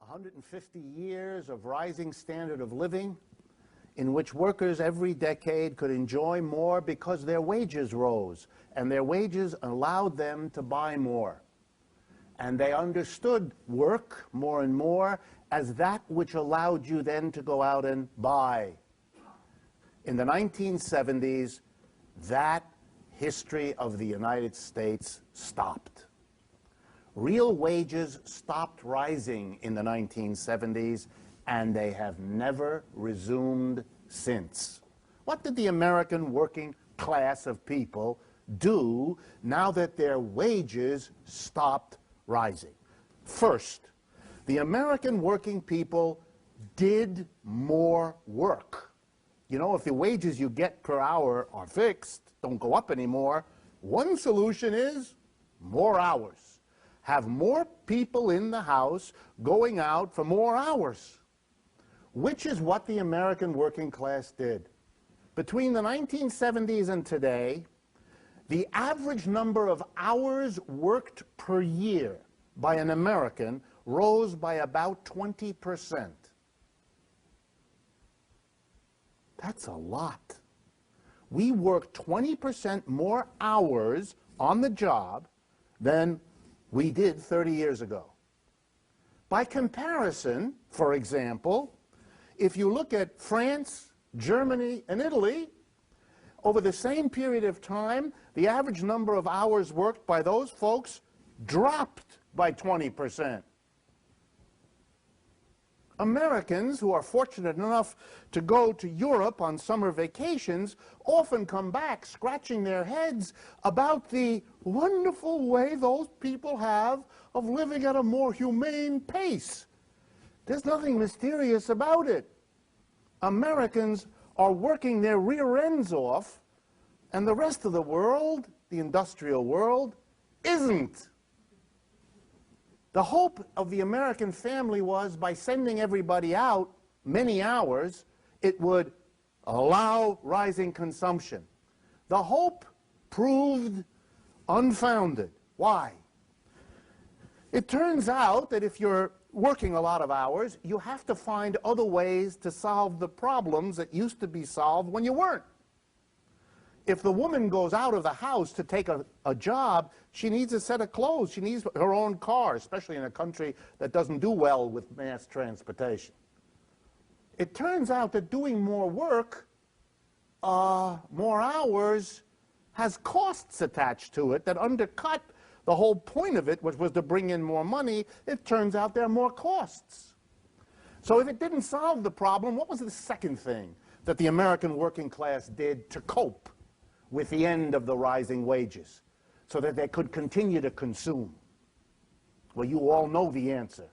150 years of rising standard of living in which workers every decade could enjoy more because their wages rose, and their wages allowed them to buy more. And they understood work more and more as that which allowed you then to go out and buy. In the 1970s, that history of the United States stopped. Real wages stopped rising in the 1970s, and they have never resumed since. What did the American working class of people do now that their wages stopped rising? First, the American working people did more work. You know, if the wages you get per hour are fixed, don't go up anymore, one solution is more hours. Have more people in the house going out for more hours, which is what the American working class did. Between the 1970s and today, the average number of hours worked per year by an American rose by about 20%. That's a lot. We work 20% more hours on the job than we did 30 years ago. By comparison, for example, if you look at France, Germany, and Italy, over the same period of time, the average number of hours worked by those folks dropped by 20%. Americans who are fortunate enough to go to Europe on summer vacations often come back scratching their heads about the wonderful way those people have of living at a more humane pace. There's nothing mysterious about it. Americans are working their rear ends off, and the rest of the world, the industrial world, isn't. The hope of the American family was by sending everybody out many hours, it would allow rising consumption. The hope proved unfounded. Why? It turns out that if you're working a lot of hours, you have to find other ways to solve the problems that used to be solved when you weren't. If the woman goes out of the house to take a job, she needs a set of clothes. She needs her own car, especially in a country that doesn't do well with mass transportation. It turns out that doing more work, more hours, has costs attached to it that undercut the whole point of it, which was to bring in more money. It turns out there are more costs. So if it didn't solve the problem, what was the second thing that the American working class did to cope with the end of the rising wages so that they could continue to consume? Well, you all know the answer.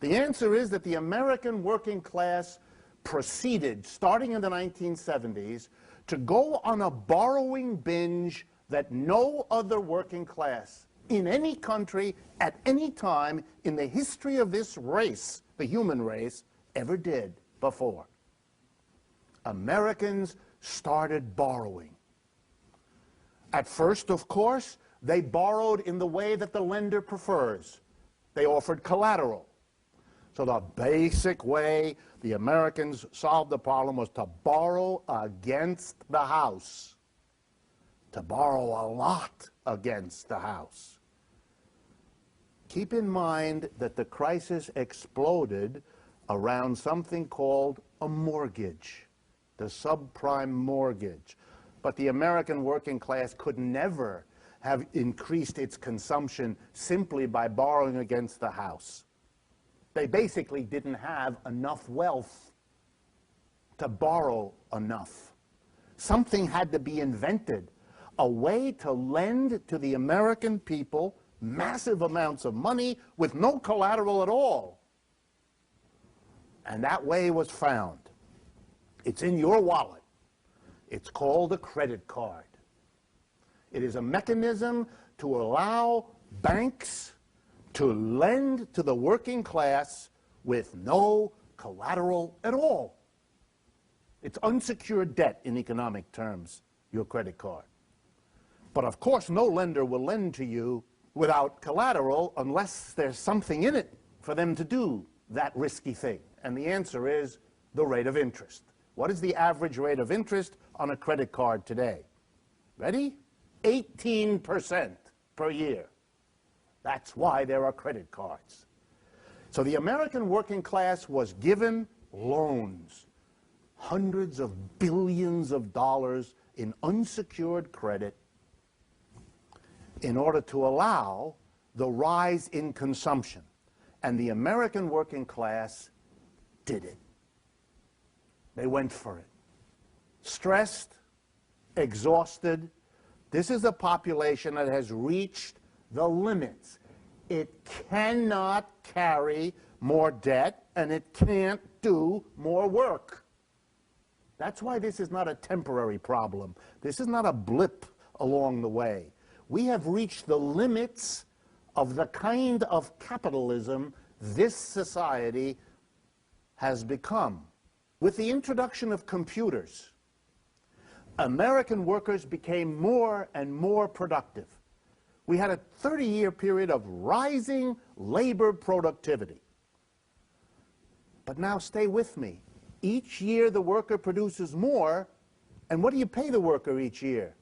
The answer is that the American working class proceeded, starting in the 1970s, to go on a borrowing binge that no other working class in any country at any time in the history of this race, the human race, ever did before. Americans started borrowing. At first, of course, they borrowed in the way that the lender prefers. They offered collateral. So the basic way the Americans solved the problem was to borrow against the house, to borrow a lot against the house. Keep in mind that the crisis exploded around something called a mortgage, the subprime mortgage. But the American working class could never have increased its consumption simply by borrowing against the house. They basically didn't have enough wealth to borrow enough. Something had to be invented, a way to lend to the American people massive amounts of money with no collateral at all. And that way was found. It's in your wallet. It's called a credit card. It is a mechanism to allow banks to lend to the working class with no collateral at all. It's unsecured debt in economic terms, your credit card. But of course, no lender will lend to you without collateral unless there's something in it for them to do that risky thing? And the answer is the rate of interest. What is the average rate of interest on a credit card today? Ready? 18% per year. That's why there are credit cards. So the American working class was given loans, hundreds of billions of dollars in unsecured credit, in order to allow the rise in consumption. And the American working class did it. They went for it. Stressed, exhausted. This is a population that has reached the limits. It cannot carry more debt, and it can't do more work. That's why this is not a temporary problem. This is not a blip along the way. We have reached the limits of the kind of capitalism this society has become. With the introduction of computers, American workers became more and more productive. We had a 30-year period of rising labor productivity. But now stay with me. Each year the worker produces more, and what do you pay the worker each year?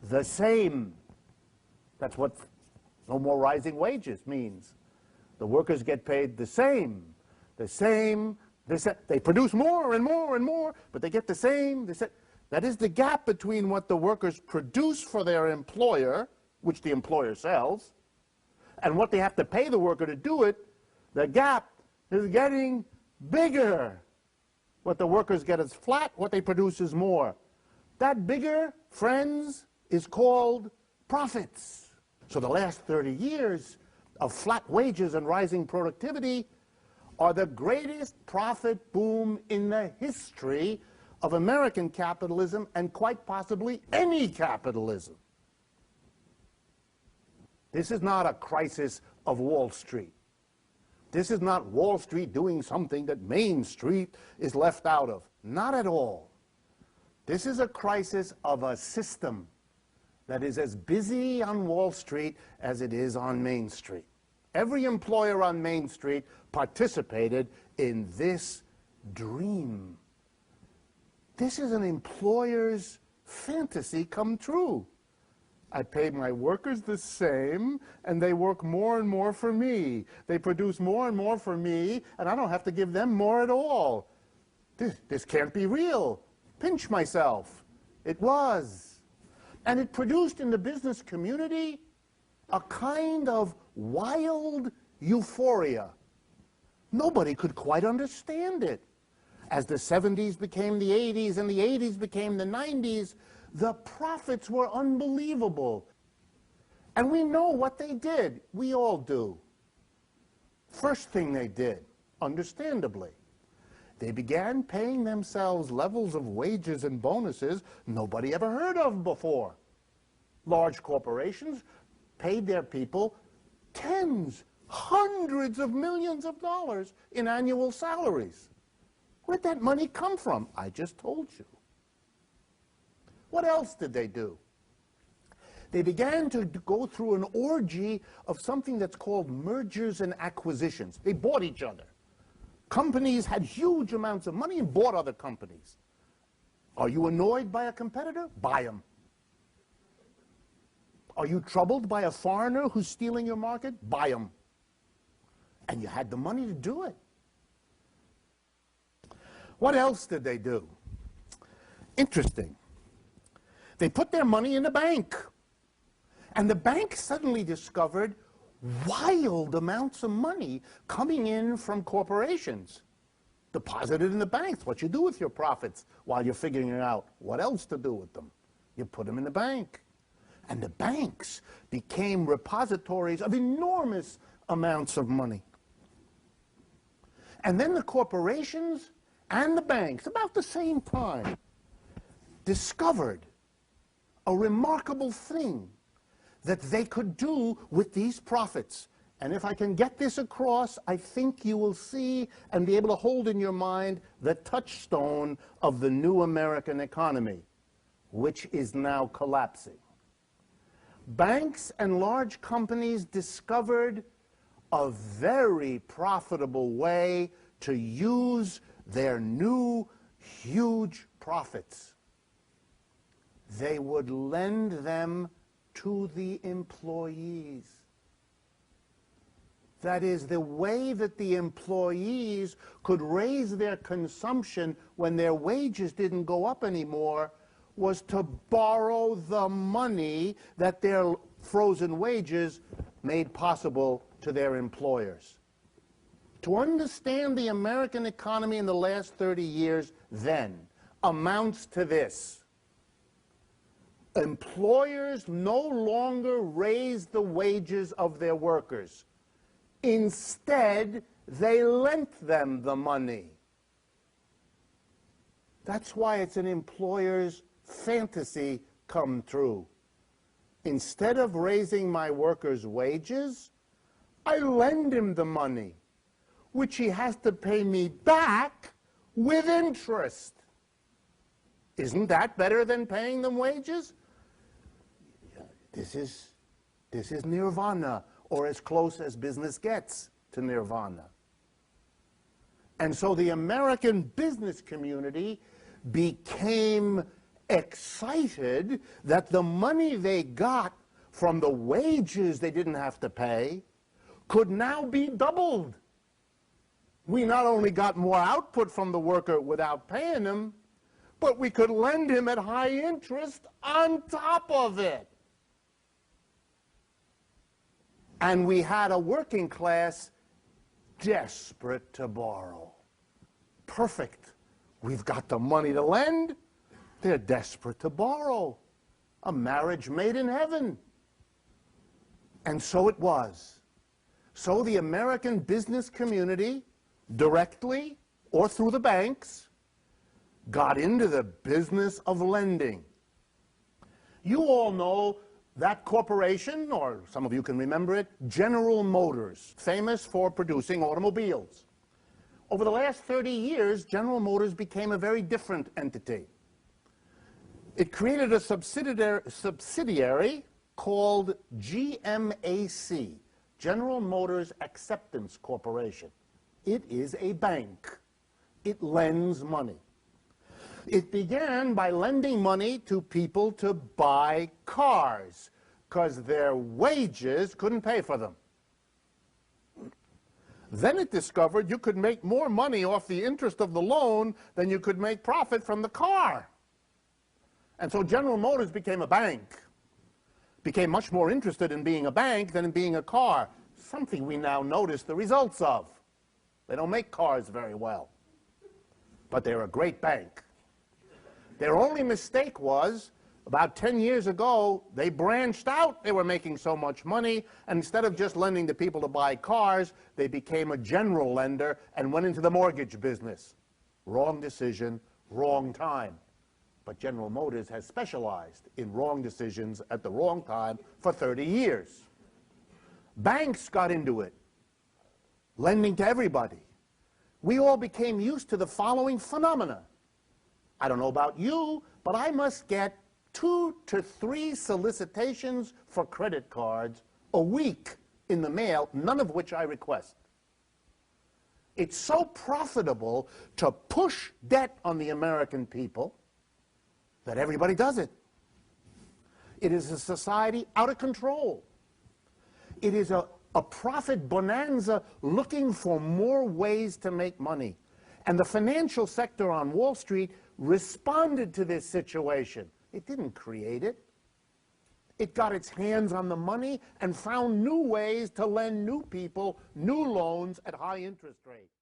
The same. That's what no more rising wages means. The workers get paid the same. The same. They produce more and more and more, but they get the same. That is the gap between what the workers produce for their employer, which the employer sells, and what they have to pay the worker to do it. The gap is getting bigger. What the workers get is flat, what they produce is more. That bigger, friends, is called profits. So the last 30 years of flat wages and rising productivity are the greatest profit boom in the history of American capitalism, and quite possibly any capitalism. This is not a crisis of Wall Street. This is not Wall Street doing something that Main Street is left out of. Not at all. This is a crisis of a system that is as busy on Wall Street as it is on Main Street. Every employer on Main Street participated in this dream. This is an employer's fantasy come true. I pay my workers the same, and they work more and more for me. They produce more and more for me, and I don't have to give them more at all. This can't be real. Pinch myself. It was. And it produced in the business community a kind of wild euphoria. Nobody could quite understand it. As the 70s became the 80s and the 80s became the 90s, the profits were unbelievable. And we know what they did. We all do. First thing they did, understandably, they began paying themselves levels of wages and bonuses nobody ever heard of before. Large corporations paid their people tens, hundreds of millions of dollars in annual salaries. Where'd that money come from? I just told you. What else did they do? They began to go through an orgy of something that's called mergers and acquisitions. They bought each other. Companies had huge amounts of money and bought other companies. Are you annoyed by a competitor? Buy them. Are you troubled by a foreigner who's stealing your market? Buy them. And you had the money to do it. What else did they do? Interesting. They put their money in a bank. And the bank suddenly discovered wild amounts of money coming in from corporations. Deposited in the banks. What you do with your profits while you're figuring out what else to do with them. You put them in the bank. And the banks became repositories of enormous amounts of money. And then the corporations and the banks, about the same time, discovered a remarkable thing that they could do with these profits. And if I can get this across, I think you will see and be able to hold in your mind the touchstone of the new American economy, which is now collapsing. Banks and large companies discovered a very profitable way to use their new huge profits. They would lend them to the employees. That is, the way that the employees could raise their consumption when their wages didn't go up anymore was to borrow the money that their frozen wages made possible to their employers. To understand the American economy in the last 30 years then amounts to this. Employers no longer raise the wages of their workers. Instead, they lent them the money. That's why it's an employer's fantasy come true. Instead of raising my worker's wages, I lend him the money, which he has to pay me back with interest. Isn't that better than paying them wages? This is nirvana, or as close as business gets to nirvana. And so the American business community became excited that the money they got from the wages they didn't have to pay could now be doubled. We not only got more output from the worker without paying him, but we could lend him at high interest on top of it. And we had a working class desperate to borrow. Perfect. We've got the money to lend. They're desperate to borrow. A marriage made in heaven. And so it was. So the American business community, directly or through the banks, got into the business of lending. You all know that corporation, or some of you can remember it, General Motors, famous for producing automobiles. Over the last 30 years, General Motors became a very different entity. It created a subsidiary called GMAC, General Motors Acceptance Corporation. It is a bank. It lends money. It began by lending money to people to buy cars because their wages couldn't pay for them. Then it discovered you could make more money off the interest of the loan than you could make profit from the car. And so General Motors became a bank, became much more interested in being a bank than in being a car, something we now notice the results of. They don't make cars very well, but they're a great bank. Their only mistake was, about 10 years ago, they branched out. They were making so much money, and instead of just lending to people to buy cars, they became a general lender and went into the mortgage business. Wrong decision, wrong time. But General Motors has specialized in wrong decisions at the wrong time for 30 years. Banks got into it, lending to everybody. We all became used to the following phenomena. I don't know about you, but I must get 2 to 3 solicitations for credit cards a week in the mail, none of which I request. It's so profitable to push debt on the American people that everybody does it. It is a society out of control. It is a profit bonanza looking for more ways to make money. And the financial sector on Wall Street responded to this situation. It didn't create it. It got its hands on the money and found new ways to lend new people new loans at high interest rates.